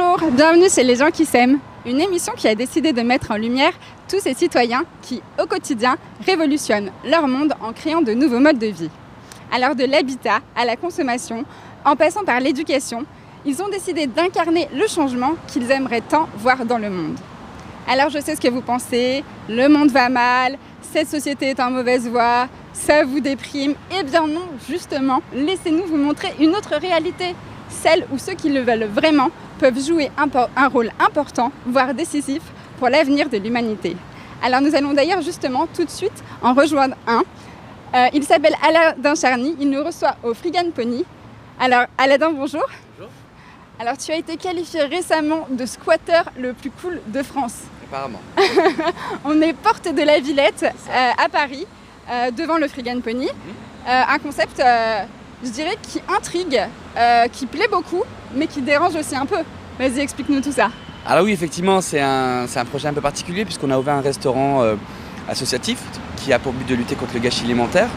Bonjour, bienvenue chez Les gens qui s'aiment, une émission qui a décidé de mettre en lumière tous ces citoyens qui, au quotidien, révolutionnent leur monde en créant de nouveaux modes de vie. Alors de l'habitat à la consommation, en passant par l'éducation, ils ont décidé d'incarner le changement qu'ils aimeraient tant voir dans le monde. Alors je sais ce que vous pensez, le monde va mal, cette société est en mauvaise voie, ça vous déprime. Eh bien non, justement, laissez-nous vous montrer une autre réalité. Celle où ceux qui le veulent vraiment peuvent jouer un rôle important, voire décisif, pour l'avenir de l'humanité. Alors nous allons d'ailleurs justement tout de suite en rejoindre un. Il s'appelle Aladin Charny, il nous reçoit au Freegan Pony. Alors Aladin, bonjour. Bonjour. Alors tu as été qualifié récemment de squatter le plus cool de France. Apparemment. On est porte de la Villette à Paris, devant le Freegan Pony. Un concept, je dirais, qui intrigue, qui plaît beaucoup, mais qui dérange aussi un peu. Vas-y, explique-nous tout ça. Alors oui, effectivement, c'est un projet un peu particulier puisqu'on a ouvert un restaurant associatif qui a pour but de lutter contre le gâchis alimentaire.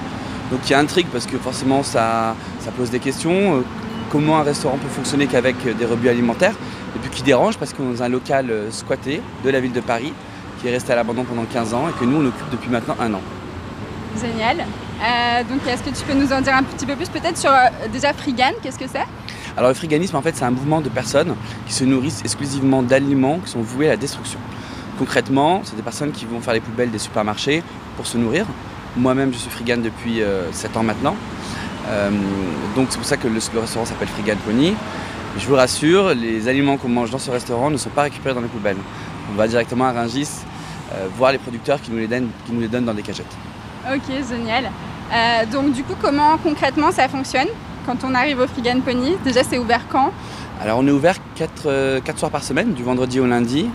Donc qui intrigue parce que forcément ça pose des questions. Comment un restaurant peut fonctionner qu'avec des rebuts alimentaires? Et puis qui dérange parce qu'on est dans un local squatté de la ville de Paris qui est resté à l'abandon pendant 15 ans et que nous on occupe depuis maintenant 1 an. Génial. Donc est-ce que tu peux nous en dire un petit peu plus peut-être sur déjà Freegan, qu'est-ce que c'est? Alors le freeganisme en fait c'est un mouvement de personnes qui se nourrissent exclusivement d'aliments qui sont voués à la destruction. Concrètement, c'est des personnes qui vont faire les poubelles des supermarchés pour se nourrir. Moi-même je suis freegan depuis 7 ans maintenant. Donc c'est pour ça que le restaurant s'appelle Freegan Pony. Je vous rassure, les aliments qu'on mange dans ce restaurant ne sont pas récupérés dans les poubelles. On va directement à Rungis voir les producteurs qui nous les donnent dans des cagettes. Ok, génial. Donc du coup, comment concrètement ça fonctionne quand on arrive au Freegan Pony? Déjà, c'est ouvert quand? Alors on est ouvert 4 soirs par semaine, du vendredi au lundi.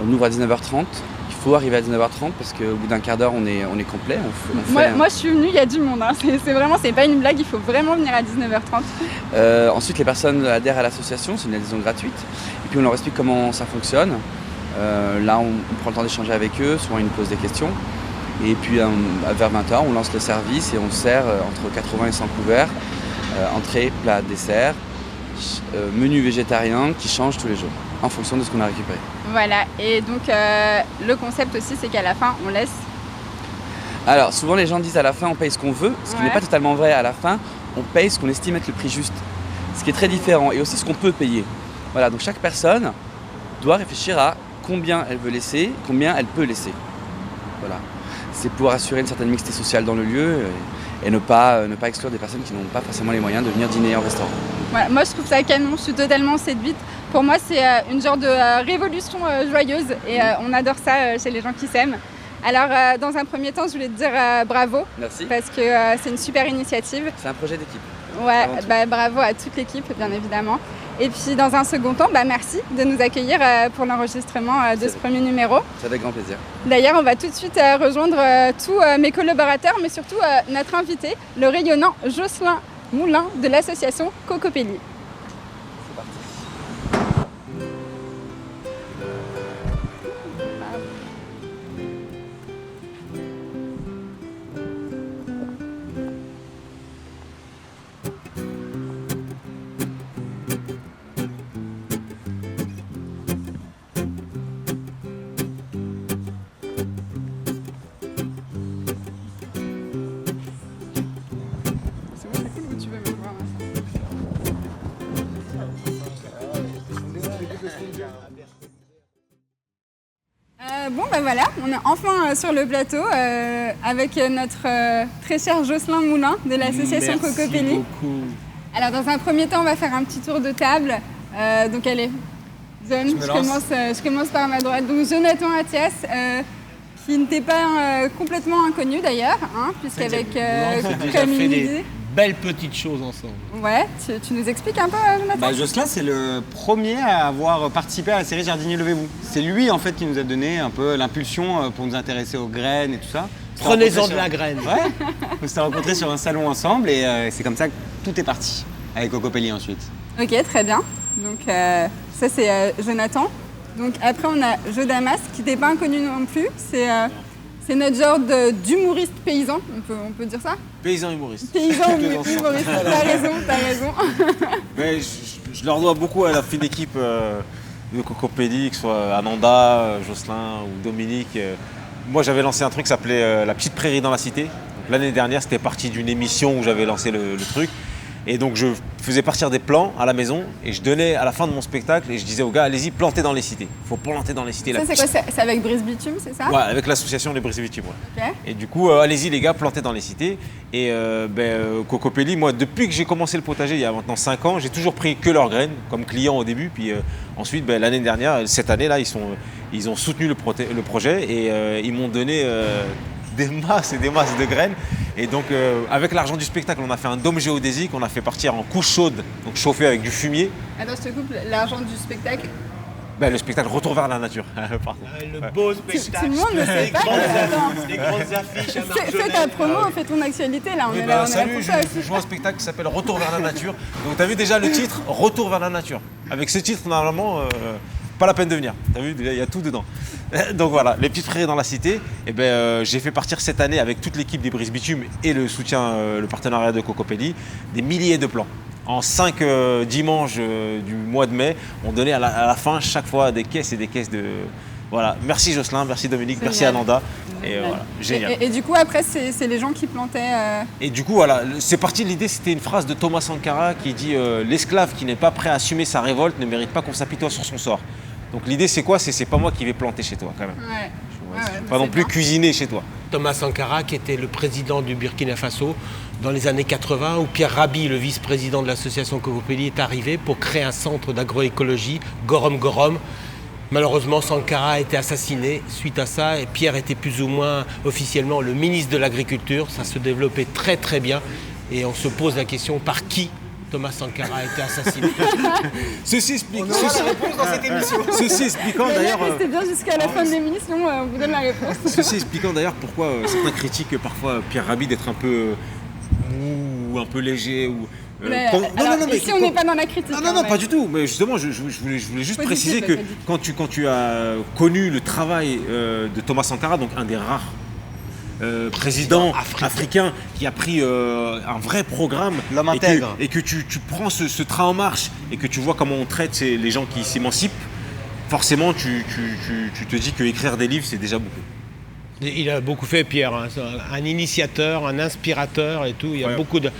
On ouvre à 19h30. Il faut arriver à 19h30 parce qu'au bout d'un quart d'heure, on est complet. Moi, je suis venue, il y a du monde. Hein. C'est pas une blague, il faut vraiment venir à 19h30. Ensuite, les personnes adhèrent à l'association, c'est une adhésion gratuite. Et puis on leur explique comment ça fonctionne. Là, on prend le temps d'échanger avec eux, souvent ils nous posent des questions. Et puis vers 20h, on lance le service et on sert entre 80 et 100 couverts, entrée, plat, dessert, menu végétarien qui change tous les jours en fonction de ce qu'on a récupéré. Voilà, et donc le concept aussi c'est qu'à la fin on laisse. Alors souvent les gens disent à la fin on paye ce qu'on veut, ce qui n'est pas totalement vrai. À la fin on paye ce qu'on estime être le prix juste, ce qui est très différent et aussi ce qu'on peut payer. Voilà, donc chaque personne doit réfléchir à combien elle veut laisser, combien elle peut laisser. Voilà. C'est pour assurer une certaine mixité sociale dans le lieu et ne pas exclure des personnes qui n'ont pas forcément les moyens de venir dîner en restaurant. Voilà, moi je trouve ça canon, je suis totalement séduite. Pour moi c'est une genre de révolution joyeuse et on adore ça chez Les gens qui s'aiment. Alors dans un premier temps je voulais te dire bravo. Merci. Parce que c'est une super initiative. C'est un projet d'équipe. Ouais, bravo à toute l'équipe bien évidemment. Et puis dans un second temps, merci de nous accueillir pour l'enregistrement de ce premier numéro. C'est avec grand plaisir. D'ailleurs, on va tout de suite rejoindre tous mes collaborateurs, mais surtout notre invité, le rayonnant Jocelyn Moulin de l'association Cocopelli. C'est parti. Voilà, on est enfin sur le plateau avec notre très cher Jocelyn Moulin de l'association Cocopelli. Merci beaucoup. Alors dans un premier temps, on va faire un petit tour de table. Donc allez, je commence par ma droite. Donc Jonathan Athias, qui n'était pas complètement inconnu d'ailleurs, hein, puisqu'avec comme il disait, belles petites choses ensemble. Ouais, tu nous expliques un peu, Jonathan? Jocelyn, c'est le premier à avoir participé à la série Jardinier Levez-vous. C'est lui en fait qui nous a donné un peu l'impulsion pour nous intéresser aux graines et tout ça. Prenez-en de la graine. Ouais. On s'est rencontrés sur un salon ensemble et c'est comme ça que tout est parti, avec Cocopelli ensuite. Ok, très bien. Donc ça c'est Jonathan. Donc après on a Jo Damas, qui n'était pas inconnu non plus. C'est notre genre d'humoriste paysan, on peut dire ça? Paysan humoriste. Paysan humoriste, t'as raison. Mais je leur dois beaucoup à la fine équipe de Cocopelli, que ce soit Ananda, Jocelyn ou Dominique. Moi, j'avais lancé un truc qui s'appelait La Petite Prairie dans la Cité. L'année dernière, c'était parti d'une émission où j'avais lancé le truc. Et donc, je faisais partir des plans à la maison et je donnais à la fin de mon spectacle et je disais aux gars, allez-y, plantez dans les cités. Il faut planter dans les cités. Ça, c'est quoi? C'est avec Brise Bitume, c'est ça? Ouais, avec l'association Les Brise Bitume. Ouais. Ok. Et du coup, allez-y les gars, plantez dans les cités. Et Cocopelli, moi, depuis que j'ai commencé le potager, il y a maintenant 5 ans, j'ai toujours pris que leurs graines comme client au début. Puis ensuite, l'année dernière, cette année-là, ils ont soutenu le projet et ils m'ont donné des masses et des masses de graines. Et donc, avec l'argent du spectacle, on a fait un dôme géodésique, on a fait partir en couche chaude, donc chauffé avec du fumier. Attends, je te coupe, l'argent du spectacle. Le spectacle Retour vers la nature. Pardon. Le beau spectacle. Tout le monde ne sait pas. Des grandes affiches à Fais ta promo, fais ton actualité là. On est là, on est là salut, pour ça je aussi. joue un spectacle qui s'appelle Retour vers la nature. Donc, tu as vu déjà le titre Retour vers la nature. Avec ce titre, normalement, pas la peine de venir. Tu as vu, il y a tout dedans. Donc voilà, les petites prairies dans la cité. Et j'ai fait partir cette année avec toute l'équipe des Brise Bitume et le soutien, le partenariat de Cocopelli, des milliers de plants. En 5 dimanches du mois de mai, on donnait à la fin chaque fois des caisses et des caisses de... Voilà. Merci Jocelyn, merci Dominique, Génial. merci Ananda. Et voilà, génial. Et du coup, après, c'est les gens qui plantaient. Et du coup, voilà, c'est parti. L'idée, c'était une phrase de Thomas Sankara qui dit l'esclave qui n'est pas prêt à assumer sa révolte ne mérite pas qu'on s'apitoie sur son sort. Donc l'idée, c'est quoi? C'est pas moi qui vais planter chez toi, quand même. Ouais. Pas non plus cuisiner chez toi. Thomas Sankara, qui était le président du Burkina Faso dans les années 80, où Pierre Rabhi, le vice-président de l'association Cocopelli, est arrivé pour créer un centre d'agroécologie, Gorom Gorom. Malheureusement, Sankara a été assassiné suite à ça et Pierre était plus ou moins officiellement le ministre de l'Agriculture. Ça se développait très très bien et on se pose la question par qui Thomas Sankara a été assassiné. Ceci explique. On aura la réponse dans cette émission. Ceci expliquant d'ailleurs. Restez bien jusqu'à la fin de l'émission, on vous donne la réponse. Ceci expliquant d'ailleurs pourquoi certains critiquent parfois Pierre Rabhi d'être un peu mou, un peu léger ou. Mais ici, on n'est pas dans la critique. Non, pas du tout. Mais justement, je voulais juste préciser que quand tu as connu le travail de Thomas Sankara, donc un des rares présidents africains qui a pris un vrai programme, l'homme intègre, et que tu prends ce train en marche et que tu vois comment on traite les gens qui s'émancipent, forcément, tu te dis que écrire des livres, c'est déjà beaucoup. Il a beaucoup fait, Pierre, hein. Un initiateur, un inspirateur et tout. Il y a beaucoup de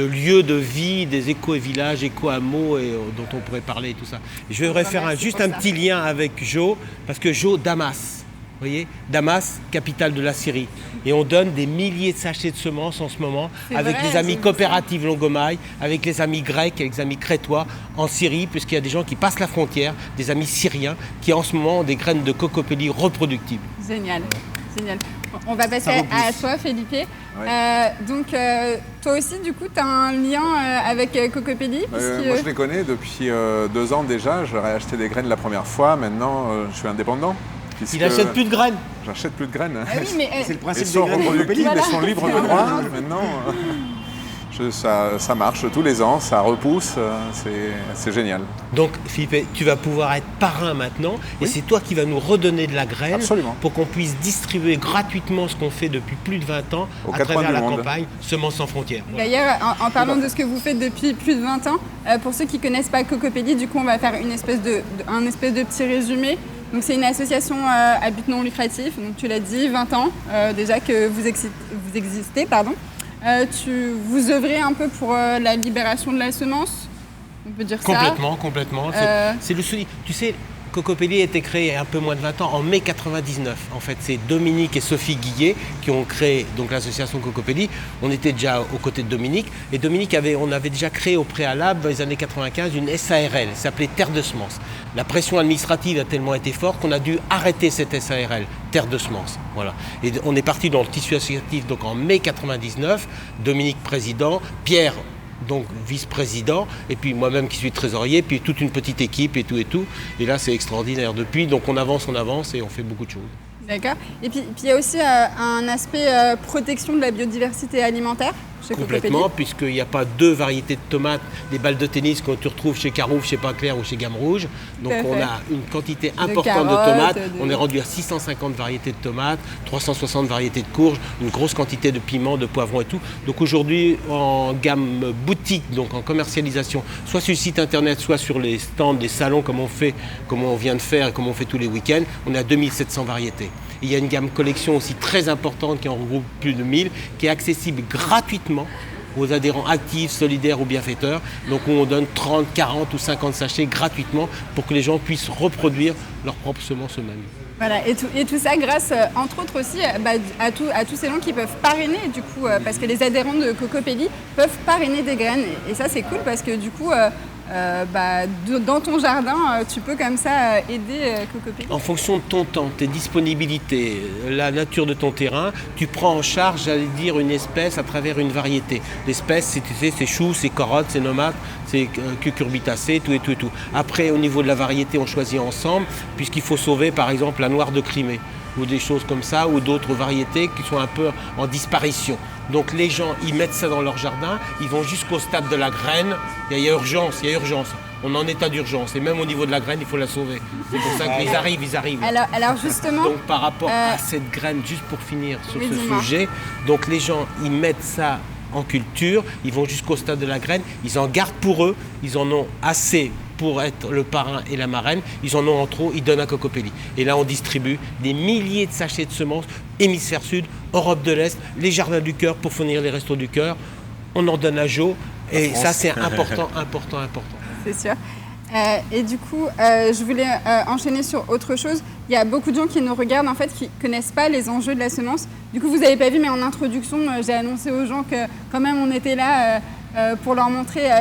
lieux de vie, des éco-villages, éco-hameaux dont on pourrait parler et tout ça. Je voudrais faire juste un petit lien avec Jo, parce que Jo, Damas, vous voyez, Damas, capitale de la Syrie. Et on donne des milliers de sachets de semences en ce moment avec les amis coopératives Longomaille, avec les amis grecs, avec les amis crétois en Syrie, puisqu'il y a des gens qui passent la frontière, des amis syriens, qui en ce moment ont des graines de Cocopelli reproductibles. Génial, génial. On va passer à toi, Felipe. Ouais. Donc, toi aussi, du coup, tu as un lien avec Cocopelli Moi, je les connais depuis 2 ans déjà. J'aurais acheté des graines la première fois. Maintenant, je suis indépendant. Il n'achète plus de graines. J'achète plus de graines. Ah oui, mais c'est le principe ils sont reproductibles, voilà. Ils sont libres de droit. Maintenant, ça marche tous les ans, ça repousse. C'est génial. Donc, Philippe, tu vas pouvoir être parrain maintenant. Et c'est toi qui vas nous redonner de la graine. Absolument. Pour qu'on puisse distribuer gratuitement ce qu'on fait depuis plus de 20 ans à travers la campagne Semences sans frontières. D'ailleurs, en parlant de ce que vous faites depuis plus de 20 ans, pour ceux qui ne connaissent pas Cocopelli, du coup, on va faire un espèce de petit résumé. Donc c'est une association à but non lucratif, donc tu l'as dit, 20 ans déjà que vous existez. Vous œuvrez un peu pour la libération de la semence, on peut dire Complètement. C'est le souci. Tu sais, Cocopelli a été créé il y a un peu moins de 20 ans, en mai 99. En fait, c'est Dominique et Sophie Guillet qui ont créé donc l'association Cocopelli. On était déjà aux côtés de Dominique. Et Dominique, on avait déjà créé au préalable, dans les années 95, une SARL, ça s'appelait Terre de Semences. La pression administrative a tellement été forte qu'on a dû arrêter cette SARL, Terre de Semences. Voilà. Et on est parti dans le tissu associatif donc en mai 99. Dominique président, Pierre donc vice-président, et puis moi-même qui suis trésorier, puis toute une petite équipe et tout. Et là, c'est extraordinaire. Depuis, donc on avance et on fait beaucoup de choses. D'accord. Et puis il y a aussi un aspect protection de la biodiversité alimentaire. chez Cocopelli. Complètement, puisqu'il n'y a pas 2 variétés de tomates, des balles de tennis que tu retrouves chez Carouf, chez Pas-Clair ou chez Gamme Rouge. Donc on a une quantité importante de tomates. On est rendu à 650 variétés de tomates, 360 variétés de courges, une grosse quantité de piments, de poivrons et tout. Donc aujourd'hui, en gamme boutique, donc en commercialisation, soit sur le site internet, soit sur les stands, les salons comme on vient de faire et comme on fait tous les week-ends, on est à 2700 variétés. Il y a une gamme collection aussi très importante qui en regroupe plus de 1000, qui est accessible gratuitement aux adhérents actifs, solidaires ou bienfaiteurs. Donc on donne 30, 40 ou 50 sachets gratuitement pour que les gens puissent reproduire leurs propres semences eux-mêmes. Voilà, et tout ça grâce, entre autres aussi, à tous ces gens qui peuvent parrainer, du coup, parce que les adhérents de Cocopelli peuvent parrainer des graines. Et ça, c'est cool parce que du coup, dans ton jardin, tu peux comme ça aider Cocopelli. En fonction de ton temps, tes disponibilités, la nature de ton terrain, tu prends en charge, j'allais dire, une espèce à travers une variété. L'espèce, c'est choux, c'est carottes, c'est tomates, c'est cucurbitacées, tout et tout et tout. Après, au niveau de la variété, on choisit ensemble, puisqu'il faut sauver, par exemple, la noire de Crimée, ou des choses comme ça, ou d'autres variétés qui sont un peu en disparition. Donc les gens, ils mettent ça dans leur jardin, ils vont jusqu'au stade de la graine, il y a urgence. On est en état d'urgence, et même au niveau de la graine, il faut la sauver. C'est pour ça qu'ils arrivent. Alors justement... Donc par rapport à cette graine, juste pour finir sur ce sujet, donc les gens, ils mettent ça en culture, ils vont jusqu'au stade de la graine, ils en gardent pour eux, ils en ont assez pour être le parrain et la marraine, ils en ont en trop, ils donnent à Cocopelli. Et là, on distribue des milliers de sachets de semences, hémisphère sud, Europe de l'Est, les jardins du cœur pour fournir les restos du cœur. On en donne à Jo, et ça, c'est important. C'est sûr. Et du coup, je voulais enchaîner sur autre chose. Il y a beaucoup de gens qui nous regardent, en fait, qui ne connaissent pas les enjeux de la semence. Du coup, vous n'avez pas vu, mais en introduction, j'ai annoncé aux gens que quand même, on était là pour leur montrer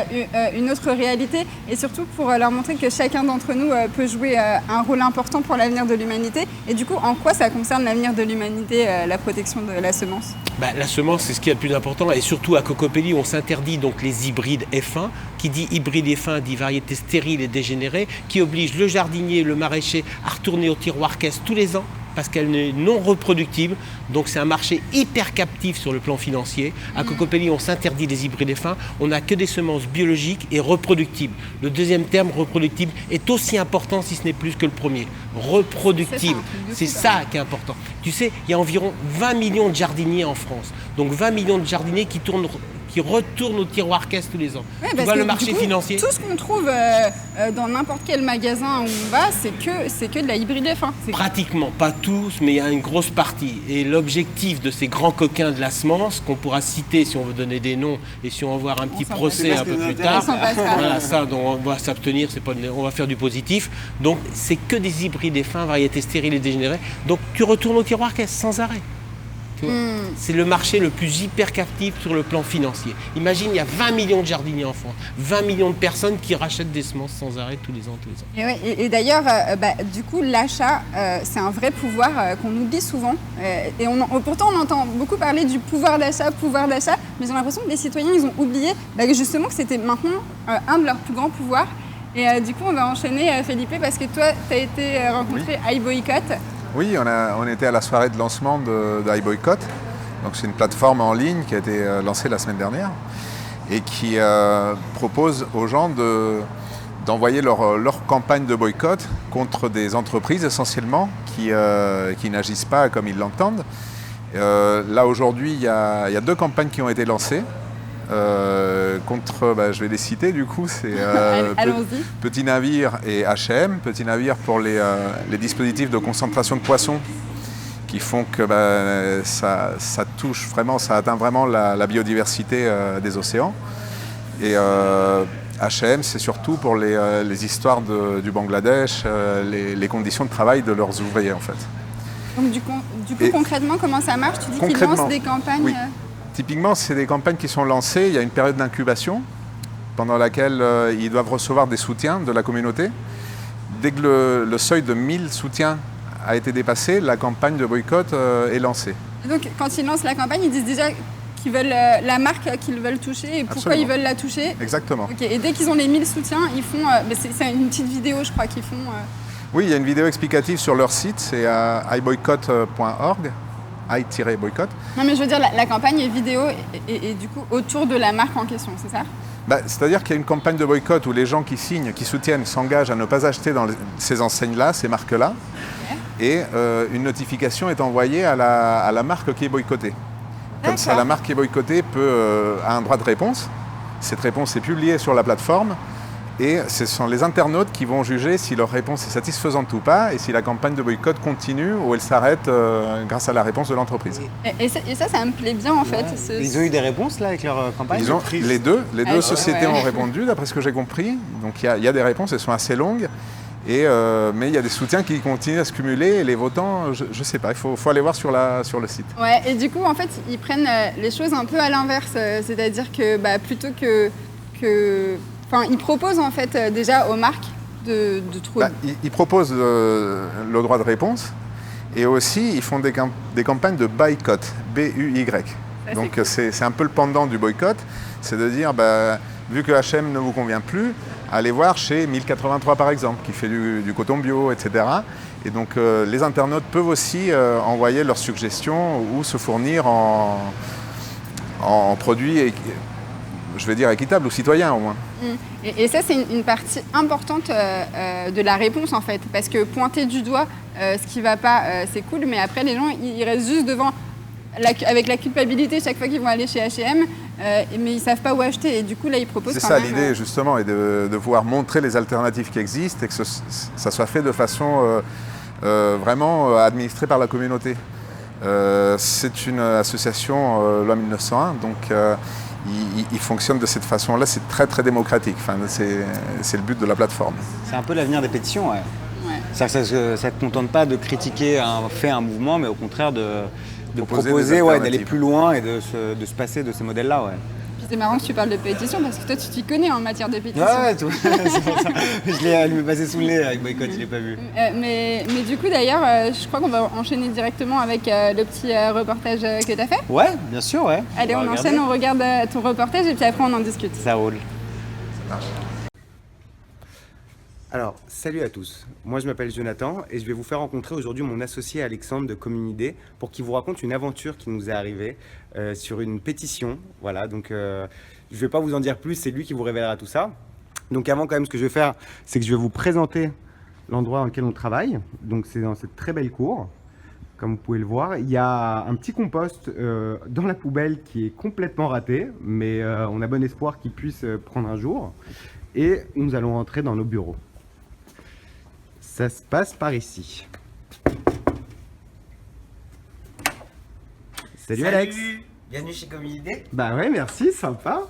une autre réalité et surtout pour leur montrer que chacun d'entre nous peut jouer un rôle important pour l'avenir de l'humanité. Et du coup, en quoi ça concerne l'avenir de l'humanité, la protection de la semence ? La semence, c'est ce qui est le plus important. Et surtout, à Cocopelli, on s'interdit donc les hybrides F1. Qui dit hybride F1 dit variété stérile et dégénérée, qui oblige le jardinier, le maraîcher à retourner au tiroir caisse tous les ans, parce qu'elle est non reproductible. Donc c'est un marché hyper captif sur le plan financier. À Cocopelli, on s'interdit les hybrides F1. On n'a que des semences biologiques et reproductibles. Le deuxième terme, reproductible, est aussi important, si ce n'est plus que le premier. Reproductible. C'est ça qui est important. Tu sais, il y a environ 20 millions de jardiniers en France. Donc 20 millions de jardiniers qui retournent au tiroir caisse tous les ans. Ouais, tu vois le marché financier. Tout ce qu'on trouve dans n'importe quel magasin où on va, c'est que de la hybride F1. Pratiquement, pas tous, mais il y a une grosse partie. Et l'objectif de ces grands coquins de la semence, qu'on pourra citer si on veut donner des noms et si on va voir un petit procès un peu plus tard, voilà ça, donc on va s'abstenir, on va faire du positif. Donc c'est que des hybrides F1, variétés stériles et dégénérées. Donc tu retournes au tiroir caisse sans arrêt. C'est le marché le plus hyper captif sur le plan financier. Imagine, il y a 20 millions de jardiniers en France, 20 millions de personnes qui rachètent des semences sans arrêt tous les ans. Et d'ailleurs, du coup, l'achat, c'est un vrai pouvoir qu'on oublie souvent. Et pourtant, on entend beaucoup parler du pouvoir d'achat, mais j'ai l'impression que les citoyens, ils ont oublié justement que c'était maintenant un de leurs plus grands pouvoirs. Et du coup, on va enchaîner, Felipe, parce que toi, tu as été rencontré à iBoycott. Oui, on était à la soirée de lancement de iBoycott. Donc c'est une plateforme en ligne qui a été lancée la semaine dernière et qui propose aux gens d'envoyer leur campagne de boycott contre des entreprises essentiellement qui n'agissent pas comme ils l'entendent. Là aujourd'hui, il y a 2 campagnes qui ont été lancées. Contre, je vais les citer du coup, c'est Petit Navire et H&M. Petit Navire pour les dispositifs de concentration de poissons qui font que ça touche vraiment, ça atteint vraiment la biodiversité des océans. Et H&M, c'est surtout pour les histoires du Bangladesh, les conditions de travail de leurs ouvriers en fait. Donc du coup concrètement, comment ça marche ? Tu dis qu'ils lancent des campagnes oui. Typiquement, c'est des campagnes qui sont lancées, il y a une période d'incubation pendant laquelle ils doivent recevoir des soutiens de la communauté. Dès que le seuil de 1000 soutiens a été dépassé, la campagne de boycott est lancée. Et donc, quand ils lancent la campagne, ils disent déjà qu'ils veulent la marque qu'ils veulent toucher et pourquoi Absolument. Ils veulent la toucher. Exactement. Okay. Et dès qu'ils ont les 1000 soutiens, ils font... c'est une petite vidéo, je crois, qu'ils font... Oui, il y a une vidéo explicative sur leur site, c'est iboycott.org. i-boycott. Non, mais je veux dire, la campagne vidéo et du coup autour de la marque en question, c'est ça? C'est-à-dire qu'il y a une campagne de boycott où les gens qui signent, qui soutiennent, s'engagent à ne pas acheter dans ces enseignes-là, ces marques-là, et une notification est envoyée à la marque qui est boycottée. Comme ça, la marque qui est boycottée a un droit de réponse. Cette réponse est publiée sur la plateforme et ce sont les internautes qui vont juger si leur réponse est satisfaisante ou pas et si la campagne de boycott continue ou elle s'arrête grâce à la réponse de l'entreprise. Et ça me plaît bien en fait. Ils ont eu des réponses là avec leur campagne? Les deux sociétés ont répondu d'après ce que j'ai compris. Donc il y a des réponses, elles sont assez longues. Mais il y a des soutiens qui continuent à se cumuler et les votants, je ne sais pas, il faut aller voir sur le site. Ouais, et du coup, en fait, ils prennent les choses un peu à l'inverse, c'est-à-dire que plutôt que ils proposent en fait déjà aux marques de trouver. Ils proposent le droit de réponse et aussi ils font des campagnes de boycott, B-U-Y. Donc c'est un peu le pendant du boycott, c'est de dire vu que H&M ne vous convient plus, allez voir chez 1083 par exemple, qui fait du coton bio, etc. Et donc les internautes peuvent aussi envoyer leurs suggestions ou se fournir en produits, je vais dire équitables ou citoyens au moins. Et ça, c'est une partie importante de la réponse en fait, parce que pointer du doigt ce qui ne va pas, c'est cool, mais après les gens, ils restent juste devant avec la culpabilité chaque fois qu'ils vont aller chez H&M, mais ils ne savent pas où acheter. Et du coup, là, ils proposent quand même... C'est ça l'idée, justement, et de pouvoir montrer les alternatives qui existent et que ça soit fait de façon vraiment administrée par la communauté. C'est une association loi 1901, donc il fonctionne de cette façon-là. C'est très, très démocratique. Enfin, c'est le but de la plateforme. C'est un peu l'avenir des pétitions, ouais. Ça ne te contente pas de critiquer un mouvement, mais au contraire de proposer d'aller plus loin et de se passer de ces modèles-là. Ouais. Puis c'est marrant que tu parles de pétition parce que toi tu t'y connais en matière de pétition. Ouais, tout. C'est pour ça. Je l'ai passé sous le nez avec Boycott, il l'ai pas vu. Mais du coup d'ailleurs, je crois qu'on va enchaîner directement avec le petit reportage que tu as fait. Ouais, bien sûr, ouais. Allez, on enchaîne, on regarde ton reportage et puis après on en discute. Ça roule. Ça marche. Alors, salut à tous, moi je m'appelle Jonathan et je vais vous faire rencontrer aujourd'hui mon associé Alexandre de Communidé pour qu'il vous raconte une aventure qui nous est arrivée sur une pétition. Voilà, donc je ne vais pas vous en dire plus, c'est lui qui vous révélera tout ça. Donc avant quand même, ce que je vais faire, c'est que je vais vous présenter l'endroit dans lequel on travaille. Donc c'est dans cette très belle cour, comme vous pouvez le voir. Il y a un petit compost dans la poubelle qui est complètement raté, mais on a bon espoir qu'il puisse prendre un jour. Et nous allons rentrer dans nos bureaux. Ça se passe par ici. Salut Alex. Bienvenue chez Communidé. Bah ouais, merci, sympa.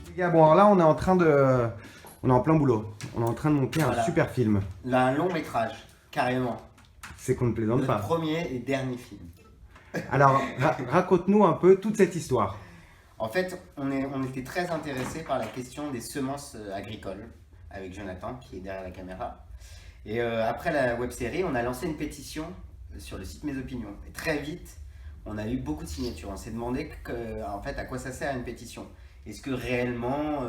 Les gars, bon alors là on est en plein boulot. On est en train de monter un super film. Là, un long métrage, carrément. C'est qu'on ne plaisante pas. Le premier et dernier film. Alors, raconte-nous un peu toute cette histoire. En fait, on était très intéressés par la question des semences agricoles, avec Jonathan, qui est derrière la caméra. Et après la web-série, on a lancé une pétition sur le site Mes Opinions. Et très vite, on a eu beaucoup de signatures. On s'est demandé en fait, à quoi ça sert une pétition. Est-ce que réellement,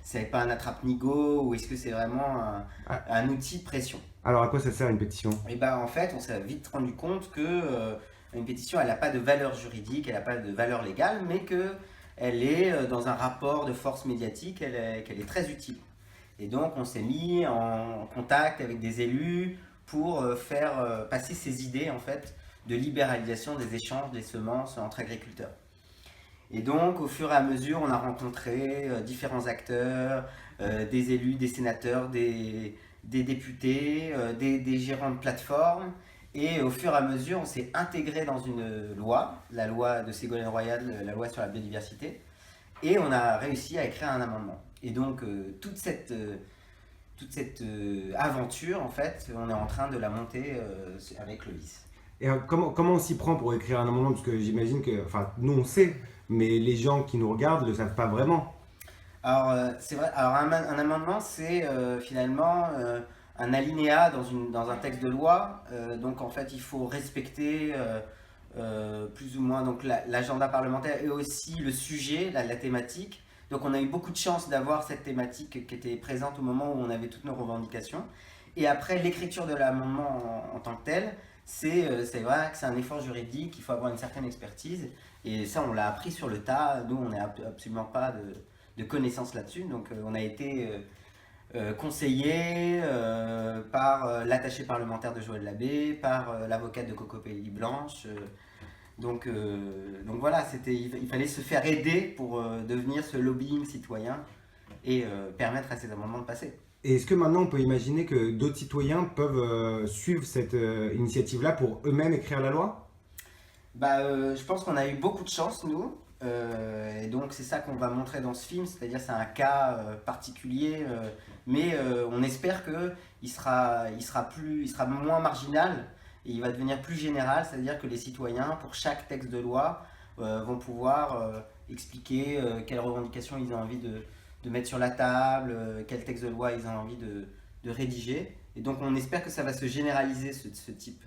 c'est pas un attrape-nigo ou est-ce que c'est vraiment un outil de pression? Alors, à quoi ça sert une pétition? Et en fait, on s'est vite rendu compte que une pétition, elle n'a pas de valeur juridique, elle n'a pas de valeur légale, mais qu'elle est dans un rapport de force médiatique, qu'elle est très utile. Et donc, on s'est mis en contact avec des élus pour faire passer ces idées en fait, de libéralisation des échanges des semences entre agriculteurs. Et donc, au fur et à mesure, on a rencontré différents acteurs, des élus, des sénateurs, des députés, des gérants de plateformes. Et au fur et à mesure, on s'est intégré dans une loi, la loi de Ségolène Royal, la loi sur la biodiversité, et on a réussi à écrire un amendement. Et donc, toute cette aventure, en fait, on est en train de la monter avec le vice. Et comment on s'y prend pour écrire un amendement? Parce que j'imagine que, enfin, nous on sait, mais les gens qui nous regardent ne le savent pas vraiment. Alors, c'est vrai, alors un amendement, c'est finalement un alinéa dans un texte de loi. Donc, en fait, il faut respecter plus ou moins donc l'agenda parlementaire et aussi le sujet, la thématique. Donc on a eu beaucoup de chance d'avoir cette thématique qui était présente au moment où on avait toutes nos revendications. Et après, l'écriture de l'amendement en tant que tel, c'est vrai que c'est un effort juridique, il faut avoir une certaine expertise. Et ça, on l'a appris sur le tas. Nous, on n'a absolument pas de connaissances là-dessus. Donc on a été conseillé par l'attaché parlementaire de Joël Labbé, par l'avocate de Cocopelli Blanche. Donc voilà, il fallait se faire aider pour devenir ce lobbying citoyen et permettre à ces amendements de passer. Et est-ce que maintenant on peut imaginer que d'autres citoyens peuvent suivre cette initiative-là pour eux-mêmes écrire la loi ? Je pense qu'on a eu beaucoup de chance, nous. Et donc c'est ça qu'on va montrer dans ce film, c'est-à-dire c'est un cas particulier, mais on espère qu'il sera moins marginal et il va devenir plus général, c'est-à-dire que les citoyens, pour chaque texte de loi, vont pouvoir expliquer quelles revendications ils ont envie de mettre sur la table, quel texte de loi ils ont envie de rédiger. Et donc on espère que ça va se généraliser, ce type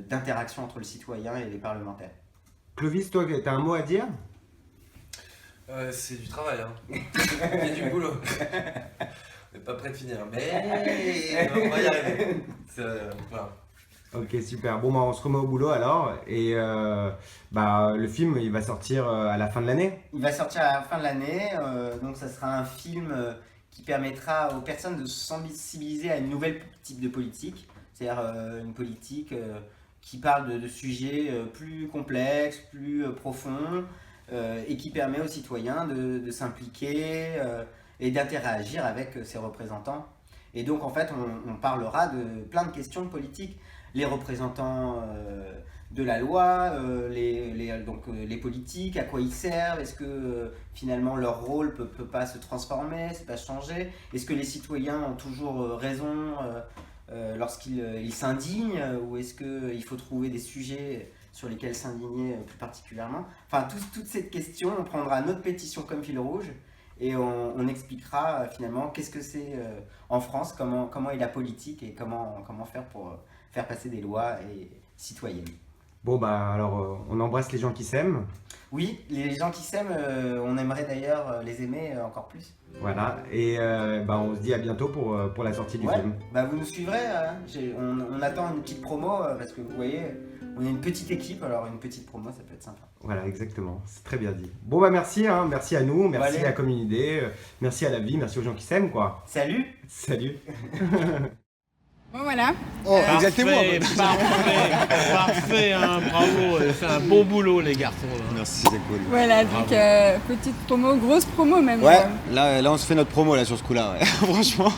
d'interaction entre le citoyen et les parlementaires. Clovis, toi, tu as un mot à dire ? C'est du travail, hein. Il y a du boulot. On n'est pas prêt de finir, mais on va y arriver. Voilà. Ok, super. Bon, on se remet au boulot alors. Et le film, il va sortir à la fin de l'année ? Il va sortir à la fin de l'année. Donc, ça sera un film qui permettra aux personnes de se sensibiliser à une nouvelle type de politique. C'est-à-dire une politique qui parle de sujets plus complexes, plus profonds, et qui permet aux citoyens de s'impliquer et d'interagir avec ses représentants. Et donc, en fait, on parlera de plein de questions politiques. Les représentants de la loi, les politiques, à quoi ils servent, est-ce que finalement leur rôle peut pas se transformer, c'est pas changer, est-ce que les citoyens ont toujours raison lorsqu'ils s'indignent, ou est-ce qu'il faut trouver des sujets sur lesquels s'indigner plus particulièrement. Enfin, toutes ces questions, on prendra notre pétition comme fil rouge et on expliquera finalement qu'est-ce que c'est en France, comment est la politique et comment faire pour faire passer des lois citoyennes. Bon, alors, on embrasse les gens qui s'aiment. Oui, les gens qui s'aiment, on aimerait d'ailleurs les aimer encore plus. Voilà, et on se dit à bientôt pour la sortie du film. Vous nous suivrez, hein. On attend une petite promo, parce que vous voyez, on est une petite équipe, alors une petite promo, ça peut être sympa. Voilà, exactement, c'est très bien dit. Bon, merci, hein. Merci à nous, merci à la communauté, merci à la vie, merci aux gens qui s'aiment, quoi. Salut. Salut. Bon, voilà. Parfait, hein, bravo, c'est un bon boulot les garçons. Merci, c'est cool. Voilà, donc petite promo, grosse promo même. Ouais, là on se fait notre promo là sur ce coup-là, ouais. Franchement.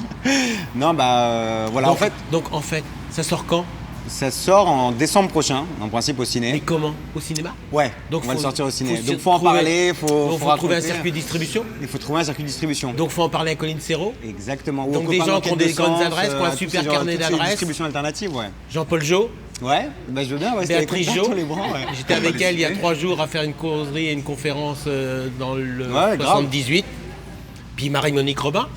Non, voilà, Donc en fait, ça sort quand ? Ça sort en décembre prochain, en principe au ciné. Et comment ? Au cinéma ? Ouais, donc on va le sortir au ciné. Donc faut en parler, faut trouver un circuit de distribution. Il faut trouver un circuit de distribution. Donc faut en parler à Colline Serrault. Exactement. Donc des gens qui ont des grandes adresses, qui ont un super carnet d'adresses. Distribution alternative, ouais. Jean-Paul Jo. Ouais, je veux bien, ouais. Béatrice Jo. J'étais avec elle il y a 3 jours à faire une causerie et une conférence dans le 78. Puis Marie-Monique Robin.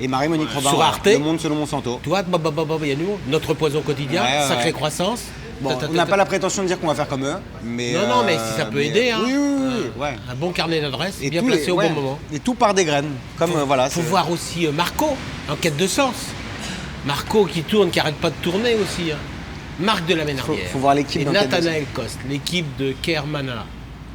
Et Marie-Monique Robin, sur Arte. Le Monde selon Monsanto. Toi, il y a nous, Notre Poison Quotidien, Sacrée Croissance. Bon, on n'a pas la prétention de dire qu'on va faire comme eux, mais... Non, mais si ça peut aider, hein. Oui, ouais. Un bon carnet d'adresses, bien placé au bon moment. Et tout part des graines, comme voilà. Faut voir aussi Marco, en quête de sens. Marco qui tourne, qui arrête pas de tourner aussi. Hein. Marc de la Ménardière. Faut voir l'équipe. Et Nathanaël Coste, l'équipe de Kermana.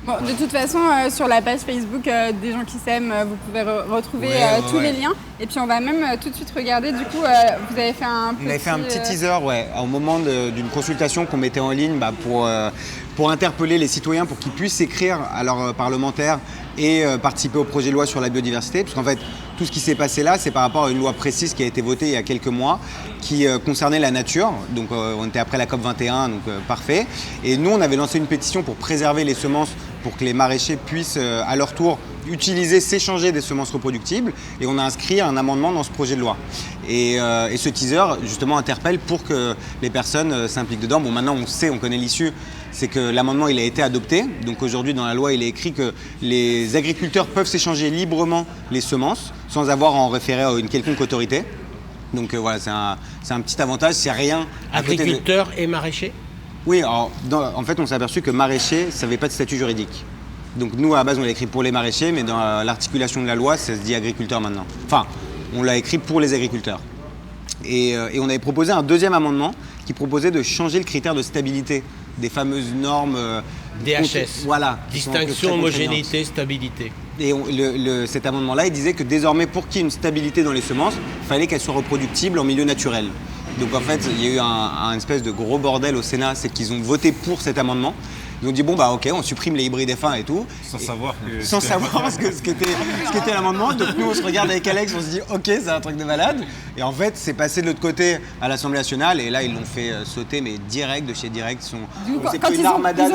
Bon, de toute façon, sur la page Facebook des gens qui s'aiment, vous pouvez retrouver tous les liens. Et puis on va même tout de suite regarder, du coup, vous avez fait un petit... On avait fait un petit teaser, au moment d'une consultation qu'on mettait en ligne pour interpeller les citoyens, pour qu'ils puissent écrire à leurs parlementaires et participer au projet de loi sur la biodiversité. Parce qu'en fait, tout ce qui s'est passé là, c'est par rapport à une loi précise qui a été votée il y a quelques mois, qui concernait la nature. Donc on était après la COP21, donc parfait. Et nous, on avait lancé une pétition pour préserver les semences, pour que les maraîchers puissent à leur tour s'échanger des semences reproductibles. Et on a inscrit un amendement dans ce projet de loi. Et ce teaser, justement, interpelle pour que les personnes s'impliquent dedans. Bon, maintenant, on connaît l'issue. C'est que l'amendement, il a été adopté. Donc aujourd'hui, dans la loi, il est écrit que les agriculteurs peuvent s'échanger librement les semences sans avoir à en référer à une quelconque autorité. Donc voilà, c'est un petit avantage. C'est rien. Agriculteurs et maraîchers ? Oui, en fait, on s'est aperçu que maraîcher, ça n'avait pas de statut juridique. Donc nous, à la base, on l'a écrit pour les maraîchers, mais dans l'articulation de la loi, ça se dit agriculteurs maintenant. Enfin, on l'a écrit pour les agriculteurs. Et on avait proposé un deuxième amendement qui proposait de changer le critère de stabilité des fameuses normes DHS. Voilà. Distinction, homogénéité, stabilité. Et cet amendement-là, il disait que désormais, pour qu'il y ait une stabilité dans les semences, il fallait qu'elles soient reproductibles en milieu naturel. Donc en fait, il y a eu un espèce de gros bordel au Sénat, c'est qu'ils ont voté pour cet amendement. Ils ont dit bon bah ok, on supprime les hybrides F1 et tout. Sans savoir ce qu'était l'amendement. Donc nous on se regarde avec Alex, on se dit ok, c'est un truc de malade. Et en fait c'est passé de l'autre côté à l'Assemblée nationale et là ils l'ont fait sauter mais direct de chez direct. Quand ils ont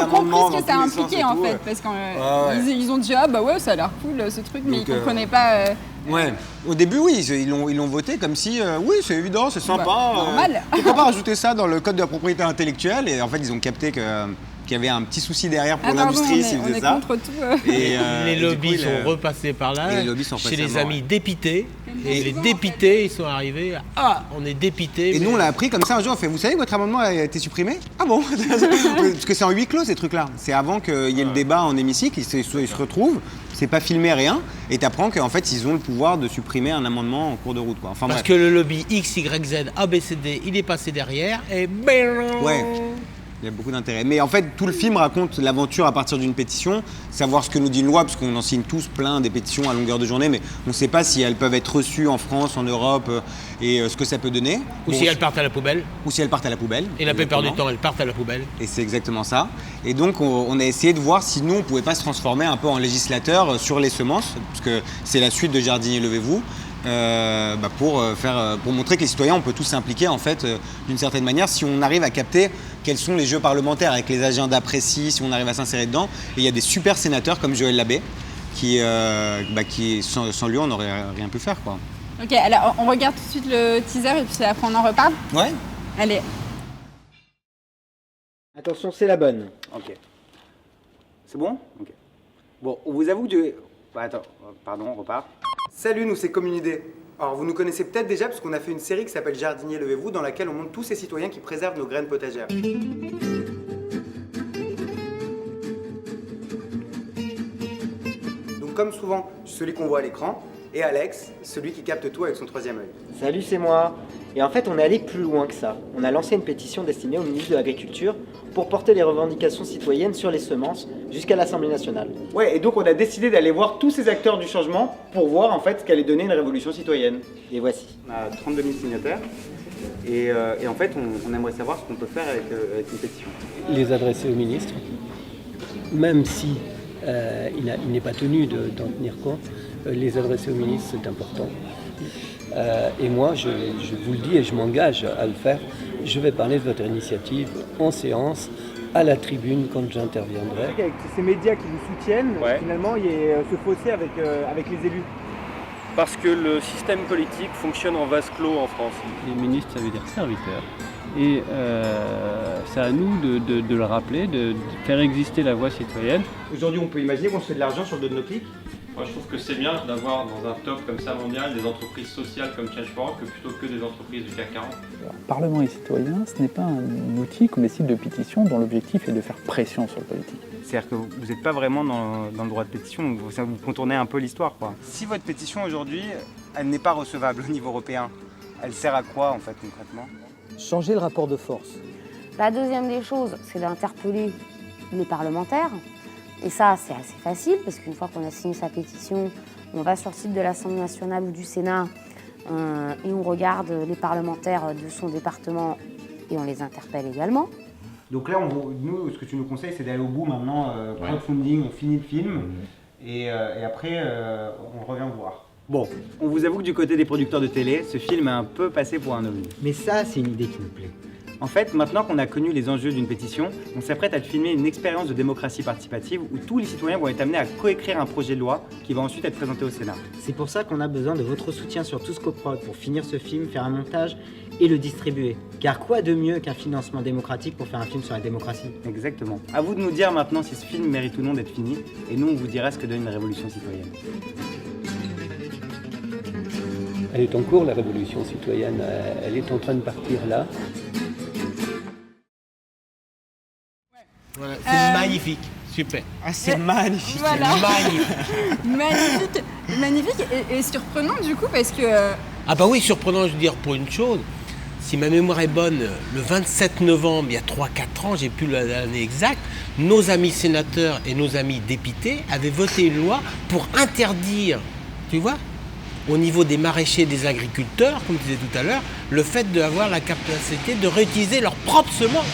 compris ce que ça impliquait en fait, parce qu'ils ont dit ah bah ouais ça a l'air cool ce truc, mais ils comprenaient pas. Ouais, au début oui, ils l'ont voté comme si oui c'est évident, c'est sympa. Normal. Pourquoi pas rajouter ça dans le code de la propriété intellectuelle et en fait ils ont capté qu'il y avait un petit souci derrière pour l'industrie s'ils faisaient ça. Contre tout. Et, les lobbies sont repassés par là, chez les amis dépités. Et les dépités, ils sont arrivés. Ah, on est dépités. Et nous, on l'a appris comme ça un jour. On fait, vous savez, votre amendement a été supprimé? Ah bon? Parce que c'est en huis clos, ces trucs-là. C'est avant qu'il y ait le débat en hémicycle. Ils se retrouvent. C'est pas filmé, rien. Et t'apprends qu'en fait, ils ont le pouvoir de supprimer un amendement en cours de route, quoi. Enfin, parce que le lobby X, Y, Z, A, B, C, D, il est passé derrière. Et ouais. Il y a beaucoup d'intérêt. Mais en fait, tout le film raconte l'aventure à partir d'une pétition, savoir ce que nous dit une loi, parce qu'on en signe tous plein des pétitions à longueur de journée, mais on ne sait pas si elles peuvent être reçues en France, en Europe, et ce que ça peut donner. Ou si elles partent à la poubelle. Ou si elles partent à la poubelle. Et la plupart du temps, elles partent à la poubelle. Et c'est exactement ça. Et donc, on a essayé de voir si nous, on ne pouvait pas se transformer un peu en législateur sur les semences, parce que c'est la suite de Jardinier Levez-vous. Pour montrer que les citoyens, on peut tous s'impliquer en fait d'une certaine manière si on arrive à capter quels sont les jeux parlementaires avec les agendas précis, si on arrive à s'insérer dedans. Et il y a des super sénateurs comme Joël Labbé qui sans lui, on n'aurait rien pu faire, quoi. Ok, alors on regarde tout de suite le teaser et puis après on en reparle. Ouais. Allez. Attention, c'est la bonne. Ok. C'est bon? Ok. Bon, on vous avoue que... Attends, pardon, on repart. Salut, nous c'est Communidé. Alors vous nous connaissez peut-être déjà parce qu'on a fait une série qui s'appelle Jardinier Levez-vous dans laquelle on montre tous ces citoyens qui préservent nos graines potagères. Donc comme souvent, je suis celui qu'on voit à l'écran et Alex, celui qui capte tout avec son troisième œil. Salut, c'est moi. Et en fait, on est allé plus loin que ça. On a lancé une pétition destinée au ministre de l'Agriculture pour porter les revendications citoyennes sur les semences jusqu'à l'Assemblée nationale. Ouais, et donc on a décidé d'aller voir tous ces acteurs du changement pour voir en fait ce qu'allait donner une révolution citoyenne. Et voici. On a 32 000 signataires et en fait on aimerait savoir ce qu'on peut faire avec une pétition. Les adresser au ministre, même si il n'est pas tenu d'en tenir compte, les adresser au ministre c'est important. Et moi, je vous le dis et je m'engage à le faire, je vais parler de votre initiative en séance, à la tribune, quand j'interviendrai. Avec ces médias qui vous soutiennent, finalement, il y a ce fossé avec les élus. Parce que le système politique fonctionne en vase clos en France. Les ministres, ça veut dire serviteurs. Et c'est à nous de le rappeler, de faire exister la voix citoyenne. Aujourd'hui, on peut imaginer qu'on se fait de l'argent sur le dos de nos clics. Moi, je trouve que c'est bien d'avoir dans un top comme ça mondial des entreprises sociales comme Change4All plutôt que des entreprises du CAC 40. Alors, Parlement et citoyen, ce n'est pas un outil comme les sites de pétition dont l'objectif est de faire pression sur le politique. C'est-à-dire que vous n'êtes pas vraiment dans le droit de pétition, vous contournez un peu l'histoire, quoi. Si votre pétition aujourd'hui, elle n'est pas recevable au niveau européen, elle sert à quoi en fait concrètement? Changer le rapport de force. La deuxième des choses, c'est d'interpeller les parlementaires. Et ça, c'est assez facile, parce qu'une fois qu'on a signé sa pétition, on va sur le site de l'Assemblée nationale ou du Sénat et on regarde les parlementaires de son département et on les interpelle également. Donc là, nous, ce que tu nous conseilles, c'est d'aller au bout maintenant, crowdfunding, on finit le film et après, on revient voir. Bon, on vous avoue que du côté des producteurs de télé, ce film est un peu passé pour un ovni. Mais ça, c'est une idée qui nous plaît. En fait, maintenant qu'on a connu les enjeux d'une pétition, on s'apprête à filmer une expérience de démocratie participative où tous les citoyens vont être amenés à coécrire un projet de loi qui va ensuite être présenté au Sénat. C'est pour ça qu'on a besoin de votre soutien sur Touscoprod pour finir ce film, faire un montage et le distribuer. Car quoi de mieux qu'un financement démocratique pour faire un film sur la démocratie? Exactement. À vous de nous dire maintenant si ce film mérite ou non d'être fini, et nous on vous dira ce que donne une révolution citoyenne. Elle est en cours, la révolution citoyenne, elle est en train de partir là. Voilà, c'est magnifique. Super. Ah, c'est magnifique. Voilà. Magnifique. Magnifique et surprenant du coup parce que... Ah bah oui, surprenant, je veux dire, pour une chose, si ma mémoire est bonne, le 27 novembre, il y a 3-4 ans, j'ai plus l'année exacte, nos amis sénateurs et nos amis députés avaient voté une loi pour interdire, tu vois, au niveau des maraîchers et des agriculteurs, comme tu disais tout à l'heure, le fait d'avoir la capacité de réutiliser leurs propres semences.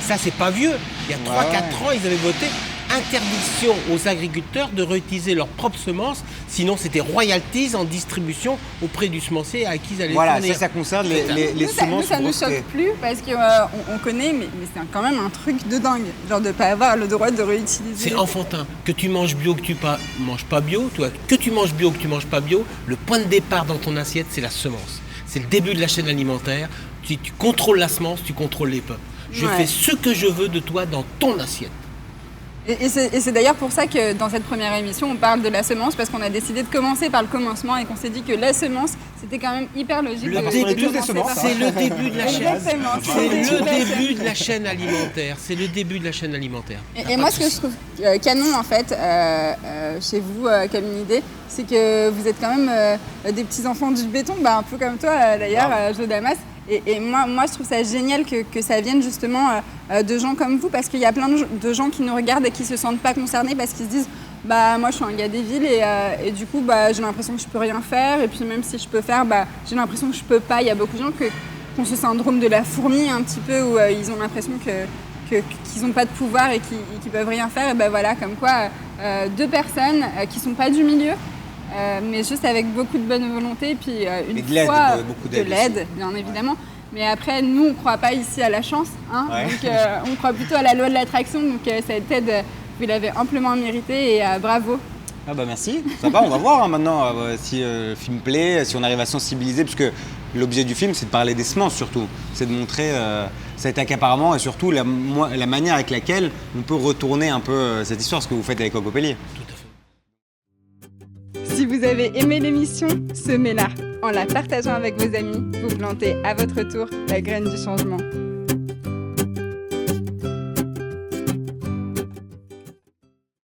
Ça, c'est pas vieux. Il y a 3-4 ans, ils avaient voté interdiction aux agriculteurs de réutiliser leurs propres semences, sinon c'était royalties en distribution auprès du semencier à qui ils allaient fournir. Ça concerne les semences. Ça ne nous choque plus parce qu'on connaît, mais c'est quand même un truc de dingue, genre de ne pas avoir le droit de réutiliser. C'est enfantin. Que tu manges bio, que tu manges pas bio, toi, que tu manges bio, que tu manges pas bio, le point de départ dans ton assiette, c'est la semence. C'est le début de la chaîne alimentaire. Tu contrôles la semence, tu contrôles les peuples. Je fais ce que je veux de toi dans ton assiette. Et c'est d'ailleurs pour ça que dans cette première émission, on parle de la semence, parce qu'on a décidé de commencer par le commencement et qu'on s'est dit que la semence, c'était quand même hyper logique. C'est le début de la chaîne. C'est le début de la chaîne alimentaire. C'est le début de la chaîne alimentaire. Et moi, ce que je trouve canon, en fait, chez vous, comme une idée, c'est que vous êtes quand même des petits enfants du béton, un peu comme toi d'ailleurs, Jo Damas. Et moi, je trouve ça génial que ça vienne justement de gens comme vous, parce qu'il y a plein de gens qui nous regardent et qui ne se sentent pas concernés parce qu'ils se disent moi je suis un gars des villes et du coup j'ai l'impression que je peux rien faire, et puis même si je peux faire, j'ai l'impression que je peux pas. Il y a beaucoup de gens qui ont ce syndrome de la fourmi un petit peu, où ils ont l'impression qu'ils n'ont pas de pouvoir et qu'ils peuvent rien faire. Et voilà, comme quoi deux personnes qui sont pas du milieu, mais juste avec beaucoup de bonne volonté et puis beaucoup de l'aide, bien évidemment. Mais après, nous, on ne croit pas ici à la chance, hein, donc on croit plutôt à la loi de l'attraction. Donc cette aide, vous l'avez amplement méritée, et bravo. Ah merci, ça va, on va voir maintenant si le film plaît, si on arrive à sensibiliser, parce que l'objet du film, c'est de parler des semences surtout, c'est de montrer cet accaparement et surtout la manière avec laquelle on peut retourner un peu cette histoire, ce que vous faites avec Cocopelli. Si vous avez aimé l'émission, semez-la. En la partageant avec vos amis, vous plantez à votre tour la graine du changement.